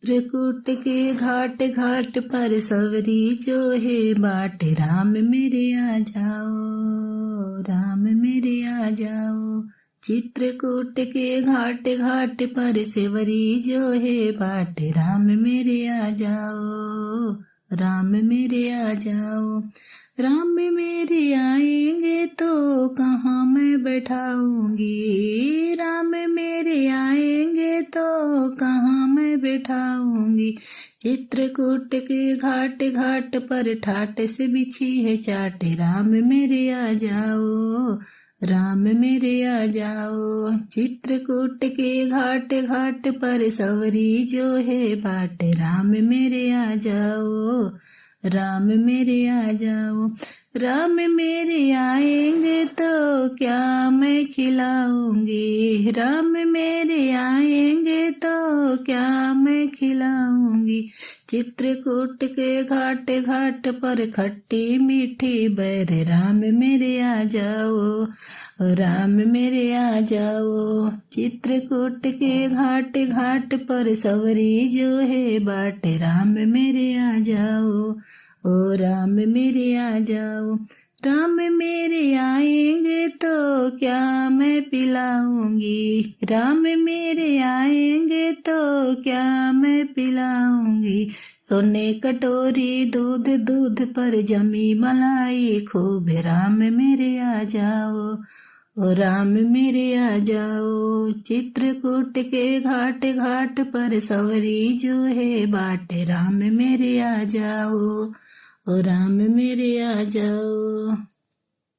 चित्रकूट के घाट घाट पर सवरी जो है बाट, राम मेरे आ जाओ, राम मेरे आ जाओ। चित्रकूट के घाट घाट पर सेवरी जो है बाट, राम मेरे आ जाओ, राम मेरे आ जाओ। राम मेरे आएंगे तो कहाँ मैं बैठाऊंगी, राम मेरे आएंगे तो कहाँ मैं बैठाऊंगी। चित्रकूट के घाट घाट पर ठाट से बिछी है चाट, राम मेरे आ जाओ, राम मेरे आ जाओ। चित्रकूट के घाट घाट पर सवरी जो है बाट, राम मेरे आ जाओ, राम मेरे आ जाओ। राम मेरे आएंगे तो क्या मैं खिलाऊंगी, राम मेरे आएंगे तो क्या मैं खिलाऊंगी। चित्रकूट के घाट घाट पर खट्टी मीठी बैर, राम मेरे आ जाओ, राम मेरे आ जाओ। चित्रकूट के घाट घाट पर सवरी जो है बाट, राम मेरे आ जाओ, ओ राम मेरे आ जाओ। राम मेरे आएंगे तो क्या मैं पिलाऊंगी, राम मेरे आएंगे तो क्या मैं पिलाऊंगी। सोने कटोरी दूध दूध पर जमी मलाई खूब, राम मेरे आ जाओ, ओ राम मेरे आ जाओ। चित्रकूट के घाट घाट पर सवरी जो है बाट, राम मेरे आ जाओ, ओ राम मेरे आ जाओ।